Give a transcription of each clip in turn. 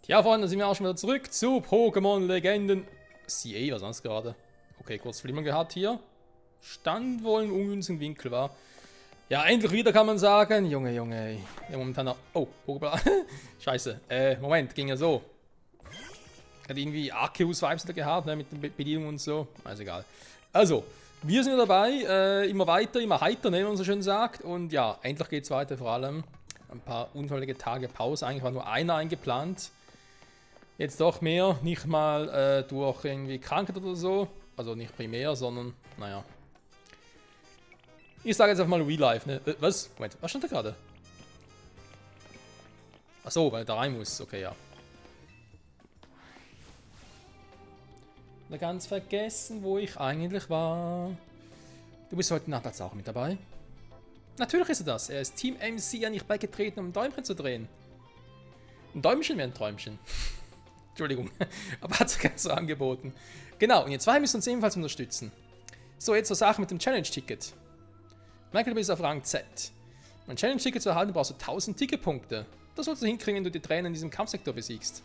Ja, Freunde, da sind wir auch schon wieder zurück zu Pokémon Legenden. CA, was sonst gerade? Okay, kurz Flimmern gehabt hier. Stand wohl im ungünstigen Winkel war. Ja, endlich wieder kann man sagen. Junge, Junge. Ja, momentan noch. Oh, Pokéball. Scheiße. Moment, ging ja so. Hat irgendwie Arceus-Vibes da gehabt, ne, mit der Bedienung und so. Also egal. Also, wir sind dabei. Immer weiter, immer heiter, ne, wie man so schön sagt. Und ja, endlich geht's weiter. Vor allem ein paar unfällige Tage Pause. Eigentlich war nur einer eingeplant. Jetzt doch mehr, nicht mal durch irgendwie Krankheit oder so. Also nicht primär, sondern, naja. Ich sage jetzt einfach mal Real Life, ne? Was? Moment, was stand da gerade? Achso, weil er da rein muss. Okay, ja. Da ganz vergessen, wo ich eigentlich war. Du bist heute Nacht auch mit dabei? Natürlich ist er das. Er ist Team MC ja nicht beigetreten, um ein Däumchen zu drehen. Ein Däumchen wäre ein Träumchen. Entschuldigung, aber hat es ganz so angeboten. Genau, und ihr zwei müsst uns ebenfalls unterstützen. So, jetzt zur Sache mit dem Challenge-Ticket. Michael, du bist auf Rang Z. Um ein Challenge-Ticket zu erhalten, brauchst du 1000 Ticketpunkte. Das sollst du hinkriegen, wenn du die Trainer in diesem Kampfsektor besiegst.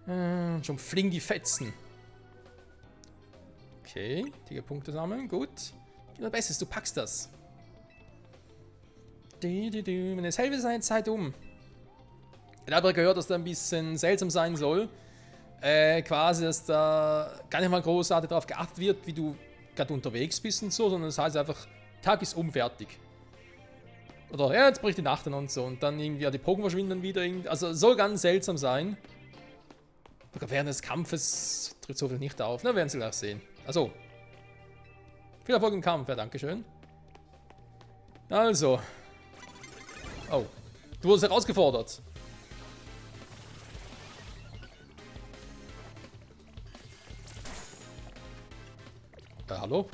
Schon fliegen die Fetzen. Okay, Ticketpunkte sammeln, gut. Gib dein Bestes, du packst das. Wenn es hält seine Zeit um. Ich habe gehört, dass da ein bisschen seltsam sein soll. Quasi, dass da gar nicht mal großartig darauf geachtet wird, wie du gerade unterwegs bist und so, sondern das heißt einfach, Tag ist fertig. Oder, ja, jetzt bricht die Nacht an und so. Und dann irgendwie, ja, die Pokémon verschwinden dann wieder. Also, soll ganz seltsam sein. Sogar während des Kampfes tritt so viel nicht auf. Na, werden Sie gleich sehen. Also. Viel Erfolg im Kampf, ja, dankeschön. Also. Oh. Du wurdest herausgefordert. Hallo?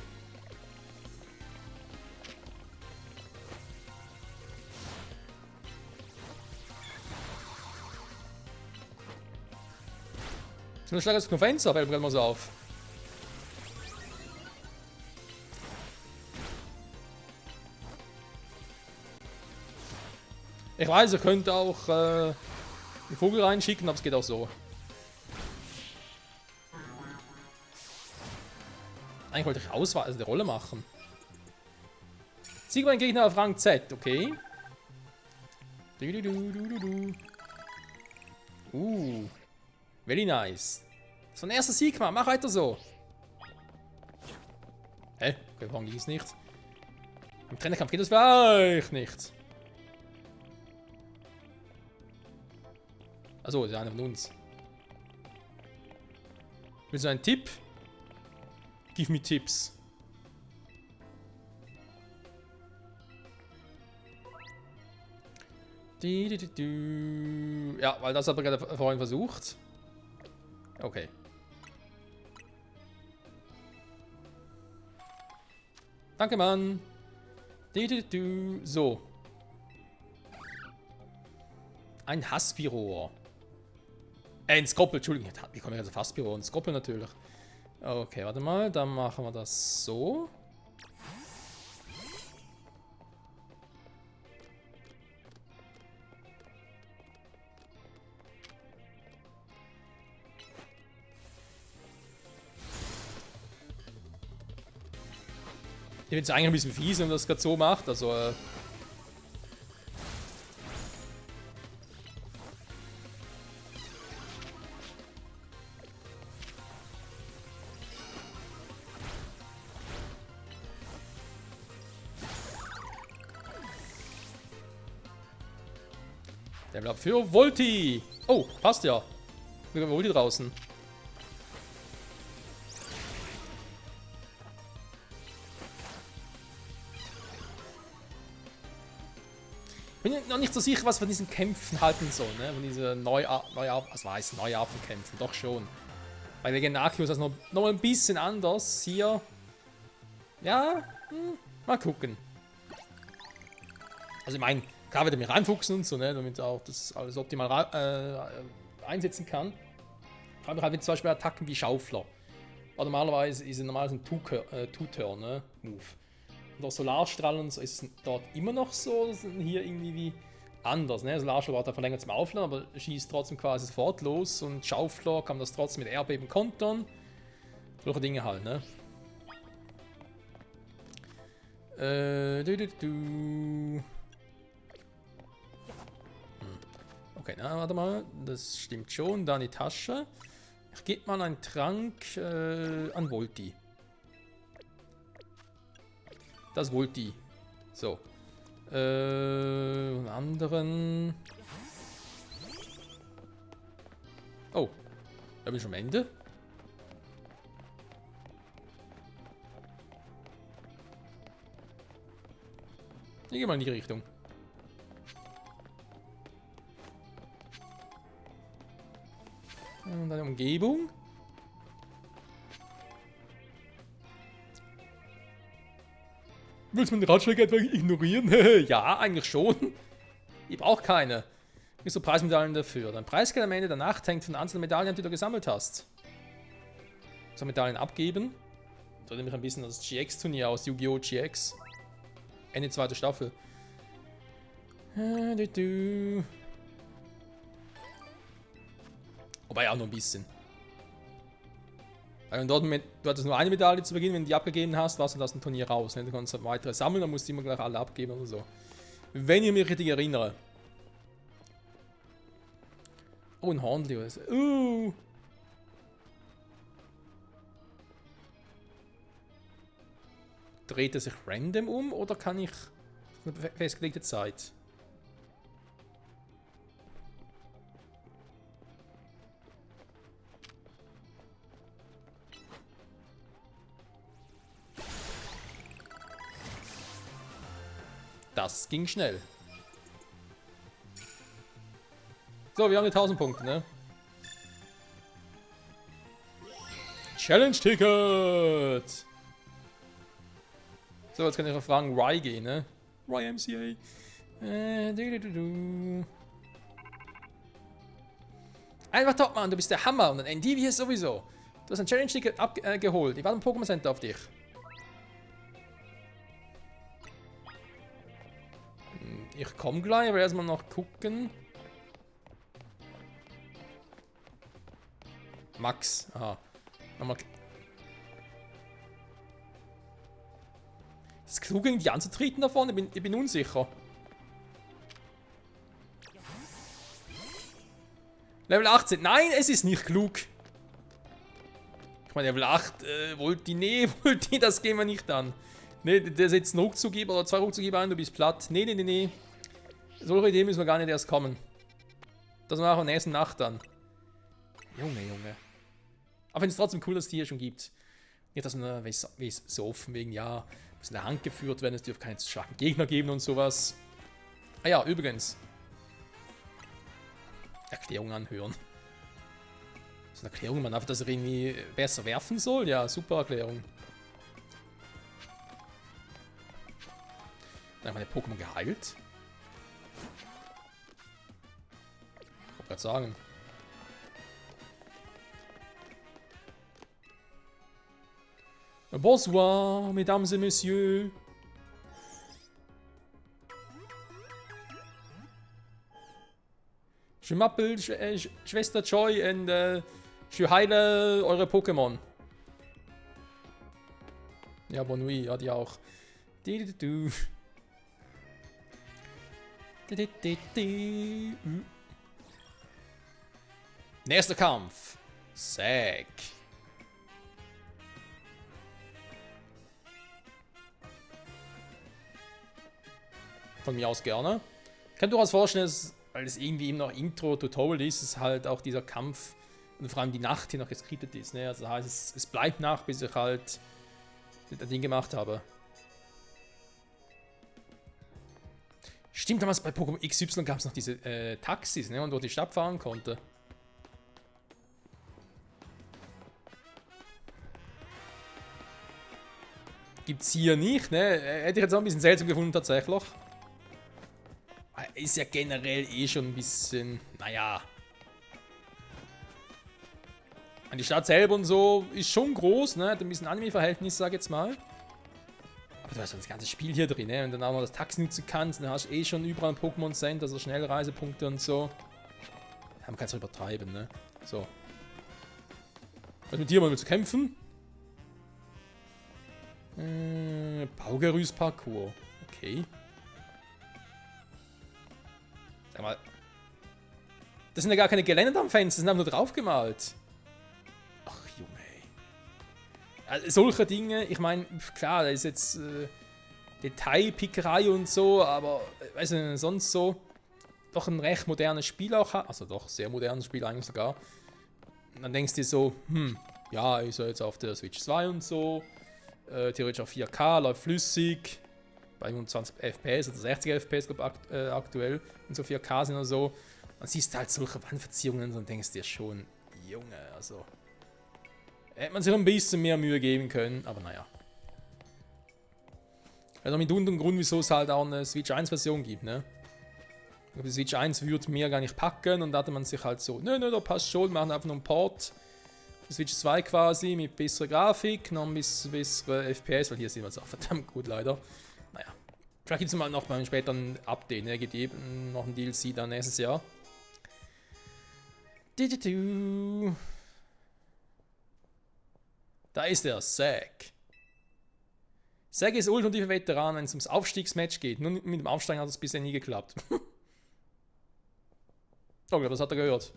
Du schlägst das Fenster, fällt mir gerade mal so auf. Ich weiß, ihr könnt auch einen Vogel reinschicken, aber es geht auch so. Eigentlich wollte ich Auswahl, also die Rolle machen. Sieg mein Gegner auf Rang Z, okay. Very nice. So ein erster Sieg, Mann. Mach weiter so. Hä? Okay, warum ging es nicht? Im Trainerkampf geht das vielleicht nicht. Achso, ist ja einer von uns. Willst du einen Tipp? Give me Tipps. Ja, weil das hat er gerade vorhin versucht. Okay. Danke, Mann. So. Ein Haspiro. Ein Skoppel, Entschuldigung. Wie komme ich also Haspiro? Ein Skoppel natürlich. Okay, warte mal. Dann machen wir das so. Ich finde es eigentlich ein bisschen fies, wenn man das gerade so macht. Also, der bleibt für Volti. Oh, passt ja. Wir haben Volti draußen. Ich bin noch nicht so sicher, was von diesen Kämpfen halten soll, ne? Von diesen Neuarten kämpfen, doch schon. Bei Legend Arceus ist das noch ein bisschen anders. Hier. Ja, mal gucken. Also ich meine, klar wird er mich reinfuchsen und so, ne? Damit er auch das alles optimal einsetzen kann. Vor allem halt mit zum Beispiel Attacken wie Schaufler. Aber normalerweise ist es normal so ein Two-Turn, ne? Move. Und auch Solarstrahlen und so ist es dort immer noch so, dass hier irgendwie wie anders, ne? Also Larschel war da verlängert zum Aufladen, aber schießt trotzdem quasi sofort los und Schaufler kann das trotzdem mit Erdbeben kontern. Solche Dinge halt, ne? Okay, na, warte mal. Das stimmt schon. Da in die Tasche. Ich gebe mal einen Trank an Volti. Das Volti. So. Einen anderen. Oh. Da bin ich am Ende. Ich gehe mal in die Richtung. Und eine Umgebung. Willst du meinen Ratschlag etwa ignorieren? Ja, eigentlich schon. Ich brauche keine. Kriegst du Preismedaillen dafür. Dein Preisgeld am Ende der Nacht hängt von einzelnen Medaillen, die du gesammelt hast. So Medaillen abgeben. Das erinnert mich ein bisschen an das GX-Turnier aus Yu-Gi-Oh! GX. Ende zweite Staffel. Wobei auch nur ein bisschen. Weil dort, du hattest nur eine Medaille zu Beginn, wenn du die abgegeben hast, warst du aus dem Turnier raus. Ne? Du kannst halt weitere sammeln, dann musst du immer gleich alle abgeben oder so. Wenn ich mich richtig erinnere. Oh, ein Hornli. Dreht er sich random um oder kann ich eine festgelegte Zeit? Das ging schnell. So, wir haben die 1000 Punkte, ne? Challenge-Ticket! So, jetzt kann ich auch fragen, Y gehen, ne? YMCA. Einfach top, Mann, du bist der Hammer und ein NDV ist sowieso. Du hast ein Challenge-Ticket abgeholt. Ich warte im Pokémon Center auf dich. Ich komme gleich, aber erstmal noch gucken. Max, aha. Nochmal. Ist es klug, irgendwie anzutreten davon? Ich bin unsicher. Level 18. Nein, es ist nicht klug. Ich meine, Level 8, Volti, das gehen wir nicht an. Ne, der setzt einen Ruckzugeber oder 2 Ruckzugeber ein, du bist platt. Nee. Solche Ideen müssen wir gar nicht erst kommen. Das machen wir nächsten Nacht dann. Junge. Aber ich finde es trotzdem cool, dass es die hier schon gibt. Nicht, dass man so offen wegen, ja, muss in der Hand geführt werden, es dürfen keine starken Gegner geben und sowas. Ah ja, übrigens. Erklärung anhören. So eine Erklärung, man einfach, dass er irgendwie besser werfen soll? Ja, super Erklärung. Dann haben meine Pokémon geheilt. Ich wollte gerade sagen. Bonsoir, mesdames et messieurs. Je m'appelle Schwester Joy und je heile eure Pokémon. Ja, bon nuit, ja, die auch. Nächster Kampf. Zack. Von mir aus gerne. Ich kann durchaus vorstellen, dass, weil es irgendwie immer noch Intro-Tutorial ist, ist halt auch dieser Kampf und vor allem die Nacht hier noch geskriptet ist. Ne? Also das heißt, es bleibt nach, bis ich halt das Ding gemacht habe. Stimmt, damals bei Pokémon XY gab es noch diese Taxis, ne, und wo die Stadt fahren konnte. Gibt's hier nicht, ne? Hätte ich jetzt auch ein bisschen seltsam gefunden, tatsächlich. Ist ja generell eh schon ein bisschen, naja. Die Stadt selber und so ist schon groß, ne? Hat ein bisschen Anime-Verhältnis, sag ich jetzt mal. Aber du hast das ganze Spiel hier drin, ne? Und dann auch noch das Taxi nutzen kannst, dann hast du eh schon überall ein Pokémon Center, also Schnellreisepunkte und so. Ja, man kann es übertreiben, ne? So. Was mit dir mal zu kämpfen? Baugerüst-Parcours. Okay. Sag mal. Das sind ja gar keine Geländer am Fenster, das sind einfach nur draufgemalt. Ach, Junge, ey. Also, solche Dinge, ich meine, klar, da ist jetzt Detailpickerei und so, aber, weiß nicht, sonst so. Doch ein recht modernes Spiel auch hat. Also doch, sehr modernes Spiel eigentlich sogar. Und dann denkst du dir so, ja, ist ja jetzt auf der Switch 2 und so. Theoretisch auf 4K, läuft flüssig. Bei 25 FPS oder 60 FPS aktuell. Und so 4K sind oder so. Dann siehst du halt solche Wandverzierungen und denkst dir schon, Junge, also. Hätte man sich ein bisschen mehr Mühe geben können, aber naja. Also mit und Grund, wieso es halt auch eine Switch 1 Version gibt, ne? Die Switch 1 würde mir gar nicht packen und da hatte man sich halt so, nö, da passt schon, machen einfach nur einen Port. Switch 2 quasi mit besserer Grafik, noch ein bisschen bessere FPS, weil hier sehen wir es auch verdammt gut leider. Naja, vielleicht gibt es mal noch beim späteren Update, ne? Gibt eben noch ein DLC dann nächstes Jahr. Da ist der Zack. Zack ist ultimative Veteran, wenn es ums Aufstiegsmatch geht. Nur mit dem Aufsteigen hat es bisher nie geklappt. Oh, das hat er gehört.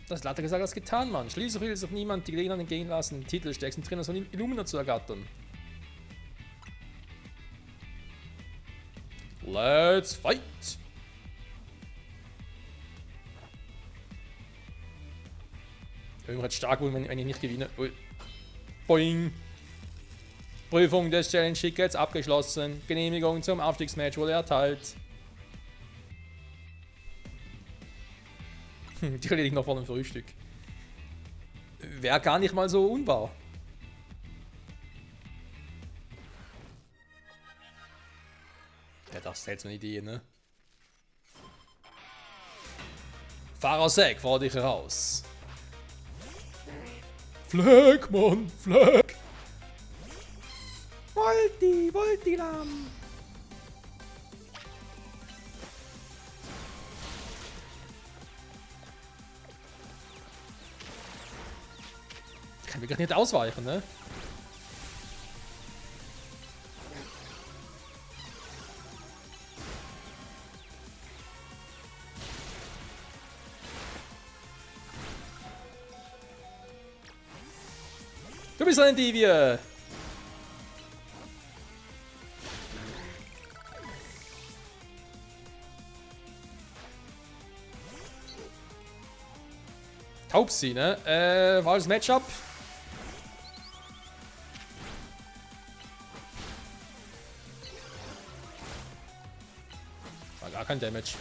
Das hat er gesagt, das getan, Mann. Schließlich will sich niemand die Gelegenheit entgehen lassen, den Titel stärksten Trainer von Illumina zu ergattern. Let's fight! Irgendwann stark wohl, wenn ich nicht gewinne. Ui. Boing! Prüfung des Challenge-Tickets abgeschlossen. Genehmigung zum Aufstiegsmatch wurde erteilt. Die erledigt noch vor dem Frühstück. Wäre gar nicht mal so unwahr. Ja, das ist jetzt eine Idee, ne? Fahrer Zack, fahr dich raus. Fleck, Mann, Fleck. Voltilam. Kann wirklich nicht ausweichen, ne? Du bist ein Divier! Taubsi, ne? War das Matchup? War gar kein Damage.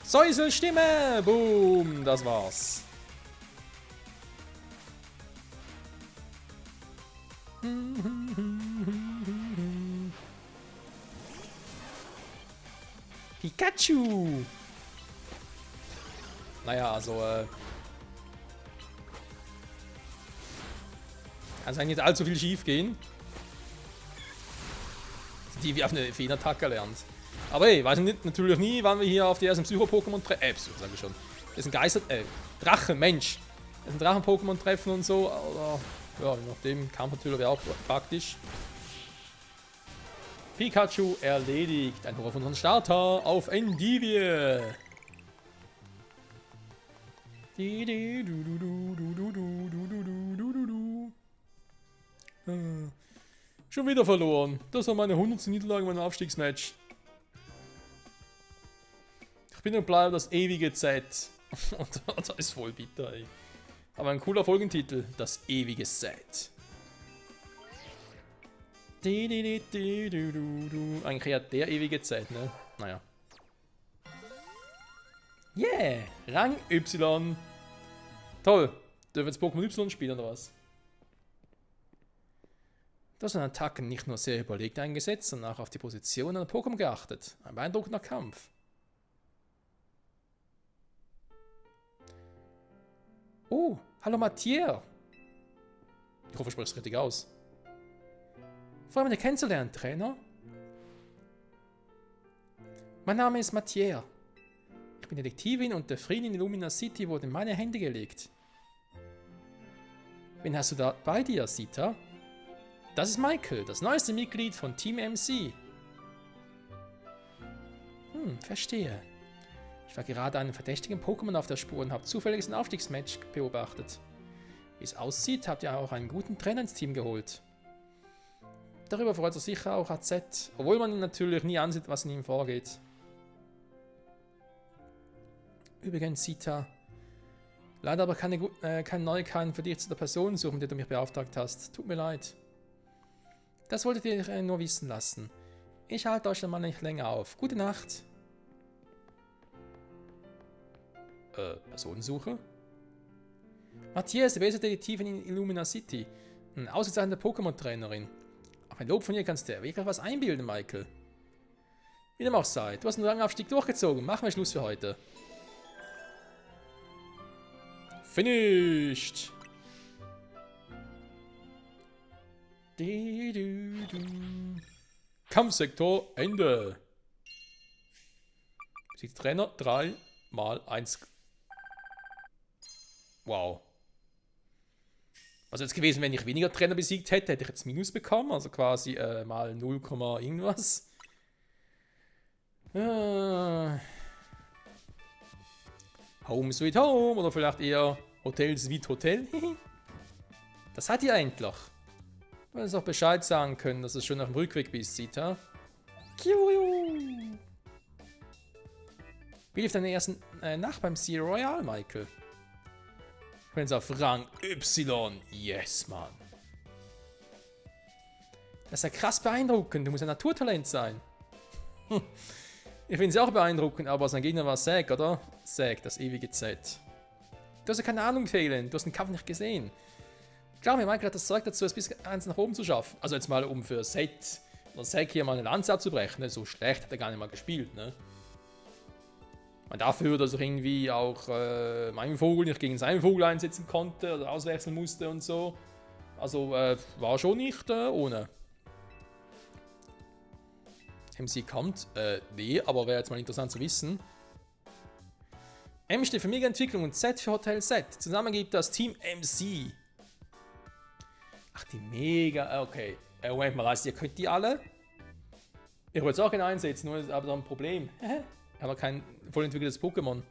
Säuselstimme! Boom! Das war's. Pikachu! Naja, also, kann es eigentlich nicht allzu viel schief gehen. Die wie auf eine Feenattacke lernt. Aber hey, weiß ich natürlich nie, wann wir hier auf die ersten Psycho-Pokémon treffen. Psycho, sag ich schon. Das sind Geister, Drachen, Mensch. Das sind Drachen-Pokémon treffen und so. Oder, ja, je nachdem, Kampf natürlich wäre auch praktisch. Pikachu erledigt. Ein Hoch von unserem Starter auf Endivie. Schon wieder verloren. Das war meine 100. Niederlage in meinem Aufstiegsmatch. Ich bin und bleibe das ewige Z. Und das ist voll bitter, ey. Aber ein cooler Folgentitel. Das ewige Z. Eigentlich hat der ewige Zeit, ne? Naja. Yeah! Rang Y. Toll. Dürfen wir jetzt Pokémon Y spielen oder was? Das sind Attacken nicht nur sehr überlegt eingesetzt, sondern auch auf die Position einer Pokémon geachtet. Ein beeindruckender Kampf. Oh, hallo Mathieu. Ich hoffe, ich spreche es richtig aus. Freue mich, dich kennenzulernen, Trainer. Mein Name ist Mathieu. Ich bin Detektivin und der Frieden in Illumina City wurde in meine Hände gelegt. Wen hast du da bei dir, Sita? Das ist Michael, das neueste Mitglied von Team MC. Verstehe. Ich war gerade einen verdächtigen Pokémon auf der Spur und habe zufällig ein Aufstiegsmatch beobachtet. Wie es aussieht, habt ihr auch einen guten Trainer ins Team geholt. Darüber freut sich sicher auch AZ, obwohl man ihm natürlich nie ansieht, was in ihm vorgeht. Übrigens, Sita, leider aber keine Neuigkeiten für dich zu der Person suchen, mit der du mich beauftragt hast. Tut mir leid. Das wolltet ihr nur wissen lassen. Ich halte euch dann mal nicht länger auf. Gute Nacht. Personensuche? Mathieu ist die beste Detektivin in Illumina City. Eine ausgezeichnete Pokémon-Trainerin. Auf ein Lob von ihr kannst du wirklich was einbilden, Michael. Wie dem auch sei, du hast einen Rangaufstieg durchgezogen. Machen wir Schluss für heute. Finished! Kampfsektor Ende. Besiegt Trainer 3 mal 1. Wow. Also jetzt gewesen, wenn ich weniger Trainer besiegt hätte, hätte ich jetzt Minus bekommen. Also quasi mal 0, irgendwas. Home Sweet Home oder vielleicht eher Hotel Sweet Hotel. Das hat ihr endlich. Du hättest auch Bescheid sagen können, dass du schon auf dem Rückweg bist, Sita. Wie lief deine ersten Nacht beim Sea Royal, Michael? Ich bin jetzt auf Rang Y. Yes, Mann. Das ist ja krass beeindruckend. Du musst ein Naturtalent sein. Ich finde es auch beeindruckend, aber sein Gegner war Zack, oder? Zack, das ewige Z. Du hast ja keine Ahnung, Kalen. Du hast den Kampf nicht gesehen. Klar, mir Michael hat das Zeug dazu, es bis eins nach oben zu schaffen. Also jetzt mal, um für Set oder Zack hier mal eine Lanze abzubrechen. Ne? So schlecht hat er gar nicht mal gespielt, ne? Und dafür, dass er irgendwie auch meinen Vogel nicht gegen seinen Vogel einsetzen konnte oder auswechseln musste und so. Also war schon nicht ohne. MC kommt? Nee, aber wäre jetzt mal interessant zu wissen. M steht für Mega-Entwicklung und Z für Hotel Z. Zusammen gibt das Team MC. Ach, die Mega... Okay. Moment mal, heißt ihr könnt die alle? Ich wollte es auch gerne einsetzen, nur ist aber da ein Problem. Ich habe kein voll entwickeltes Pokémon.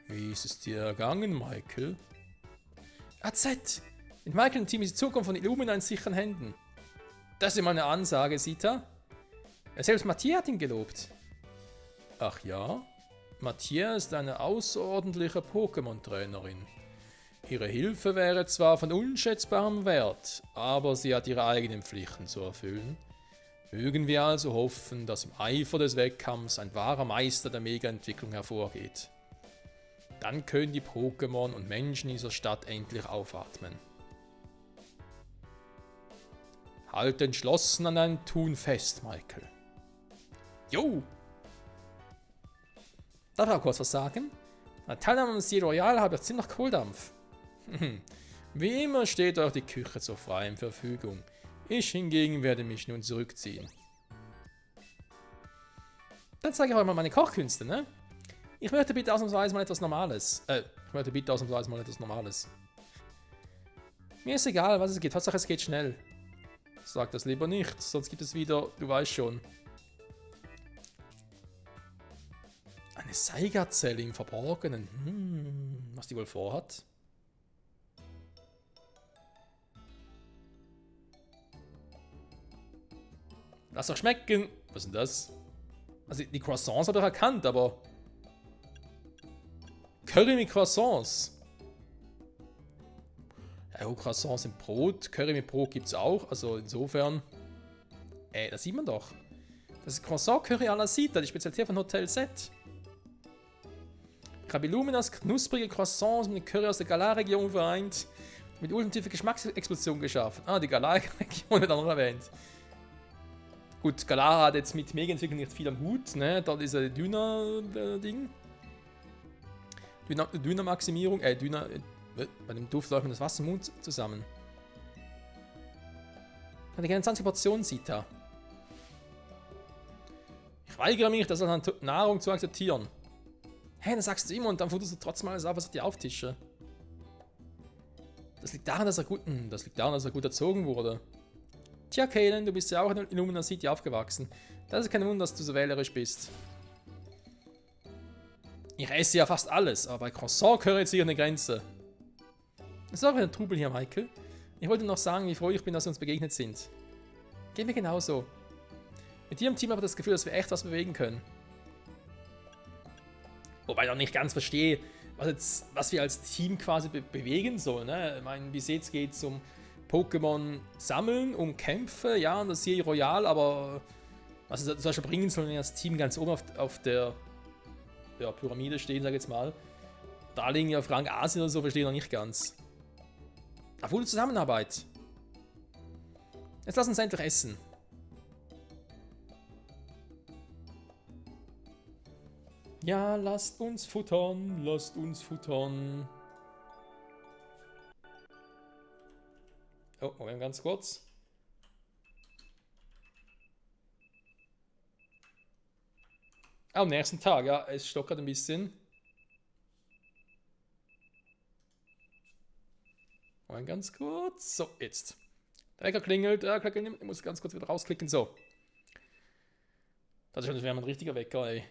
Wie ist es dir ergangen, Michael? AZ! Mit Michael und Team ist die Zukunft von Illumina in sicheren Händen. Das ist immer eine Ansage, Sita. Selbst Mathieu hat ihn gelobt. Ach ja? Mathieu ist eine außerordentliche Pokémon-Trainerin. Ihre Hilfe wäre zwar von unschätzbarem Wert, aber sie hat ihre eigenen Pflichten zu erfüllen. Mögen wir also hoffen, dass im Eifer des Wettkampfs ein wahrer Meister der Mega-Entwicklung hervorgeht. Dann können die Pokémon und Menschen dieser Stadt endlich aufatmen. Halt entschlossen an deinem Tun fest, Michael. Jo! Darf ich auch kurz was sagen? Bei Teilnahme am Sea Royal habe ich ziemlich Kohldampf. Wie immer steht euch die Küche zur freien Verfügung. Ich hingegen werde mich nun zurückziehen. Dann zeige ich euch mal meine Kochkünste, ne? Ich möchte bitte ausnahmsweise mal etwas Normales. Mir ist egal, was es geht. Hauptsache es geht schnell. Sag das lieber nicht, sonst gibt es wieder, du weißt schon. Eine Saiga-Zelle im Verborgenen. Was die wohl vorhat? Lass doch schmecken. Was ist denn das? Also die Croissants habe ich erkannt, aber... Curry mit Croissants. Oh, Croissants sind Brot. Curry mit Brot gibt es auch. Also insofern. Das sieht man doch. Das ist Croissant Curry à la Sita, die Spezialität von Hotel Set. Krabiluminas knusprige Croissants mit Curry aus der Galar-Region vereint. Mit ultimativer Geschmacksexplosion geschaffen. Ah, die Galar-Region wird auch noch erwähnt. Gut, Galar hat jetzt mit Mega-Entwicklung nicht viel am Hut, ne? Da ist ein Dünner-Ding. Dünner-Maximierung, Dünner. Bei dem Duft läuft mir das Wasser im Mund zusammen. Hat gerne 20 Portionen Sita. Ich weigere mich, das als Nahrung zu akzeptieren. Hey, dann sagst du immer und dann futterst du trotzdem alles ab, was ich dir auftische. Das liegt daran, dass er gut erzogen wurde. Tja, Kalen, du bist ja auch in Illumina City aufgewachsen. Das ist kein Wunder, dass du so wählerisch bist. Ich esse ja fast alles, aber bei Croissant gehört jetzt hier eine Grenze. Das ist auch ein Trubel hier, Michael. Ich wollte noch sagen, wie froh ich bin, dass wir uns begegnet sind. Geht mir genauso. Mit dir im Team habe ich das Gefühl, dass wir echt was bewegen können. Wobei ich noch nicht ganz verstehe, was wir als Team quasi bewegen sollen. Ne? Ich meine, bis jetzt geht es um Pokémon sammeln, um Kämpfe, ja, und das Serie Royal, aber was es zum Beispiel bringen soll, wenn das Team ganz oben auf der Pyramide stehen, sag ich jetzt mal. Da liegen ja Fragen Asien oder so, verstehe ich noch nicht ganz. Eine gute Zusammenarbeit. Jetzt lass uns endlich essen. Ja, lasst uns futtern, lasst uns futtern. Oh, Moment, ganz kurz. Am nächsten Tag, ja, es stockert ein bisschen. Moment, ganz kurz. So, jetzt. Der Wecker klingelt, ich muss ganz kurz wieder rausklicken, so. Das wäre ein richtiger Wecker, ey.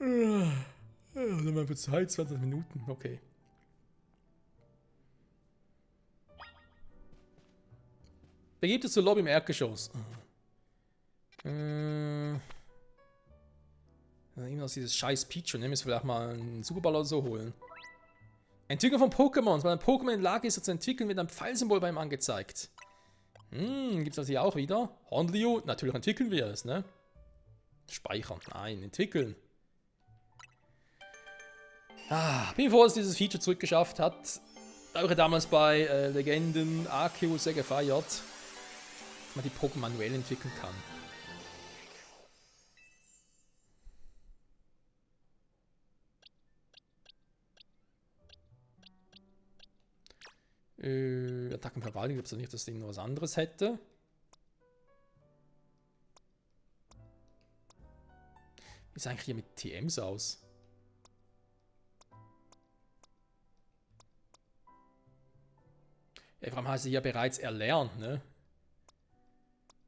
Dann mal für Zeit, 20 Minuten, okay. Begebt es zur Lobby im Erdgeschoss. Immer noch dieses scheiß Pichu, nehmen wir vielleicht mal einen Superball oder so holen. Entwicklung von Pokémon. Wenn ein Pokémon in der Lage ist, zu entwickeln, wird ein Pfeilsymbol bei ihm angezeigt. Gibt es das hier auch wieder? Hornliu, natürlich entwickeln wir es, ne? Speichern, nein, entwickeln. Bin froh, dass dieses Feature zurückgeschafft hat. Da habe ich damals bei Legenden Arceus sehr gefeiert, dass man die Pokémon manuell entwickeln kann. Attackenverwaltung, gibt es nicht, dass das Ding noch was anderes hätte. Wie sieht eigentlich hier mit TMs aus? Ja, vor allem heißt es ja bereits erlernt, ne?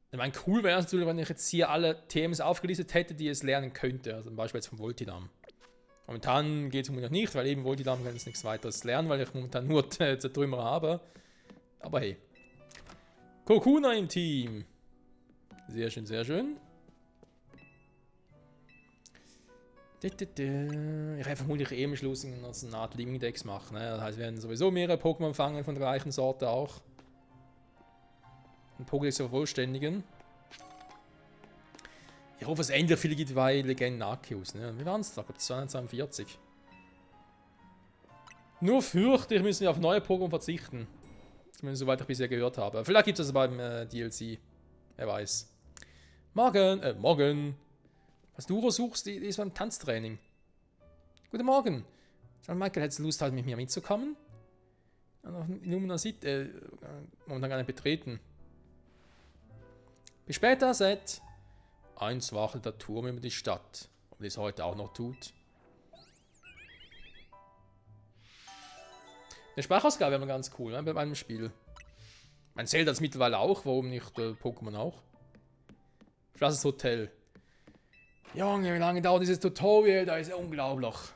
Ich meine, cool wäre es natürlich, wenn ich jetzt hier alle TMs aufgelistet hätte, die es lernen könnte. Also zum Beispiel jetzt vom Voltidam. Momentan geht es noch nicht, weil eben Voltidam kann jetzt nichts weiteres lernen, weil ich momentan nur Zertrümmerer habe. Aber hey. Kokuna im Team. Sehr schön, sehr schön. Ich werde vermutlich im Schluss eine Art Living-Dex machen. Ne? Das heißt, wir werden sowieso mehrere Pokémon fangen von der gleichen Sorte auch. Ein Pokédex vervollständigen. Ich hoffe, es endlich viele gibt bei Legenden Arceus. Ne? Wie waren es da? Ich glaube 242. Nur fürchte ich, müssen wir auf neue Pokémon verzichten. Zumindest soweit ich bisher gehört habe. Vielleicht gibt es das beim DLC. Wer weiß. Morgen. Was du suchst, die ist beim Tanztraining. Guten Morgen. Michael, hättest du Lust, halt mit mir mitzukommen? Illumina City, momentan gar nicht betreten. Bis später, Seth. Eins wartet der Turm über die Stadt. Ob es heute auch noch tut. Eine Sprachausgabe wäre mal ganz cool, ne, bei meinem Spiel. Mein Zelda ist mittlerweile auch, warum nicht Pokémon auch? Das Hotel. Junge, wie lange dauert dieses Tutorial? Da ist ja unglaublich. Was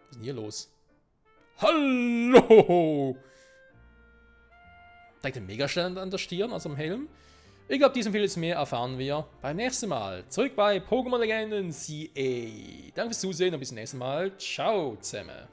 ist denn hier los? Hallo! Zeigt den Megastern an der Stirn, also am Helm. Ich glaube, dies und vieles mehr erfahren wir beim nächsten Mal. Zurück bei Pokémon Legenden CA. Danke fürs Zusehen und bis zum nächsten Mal. Ciao zusammen.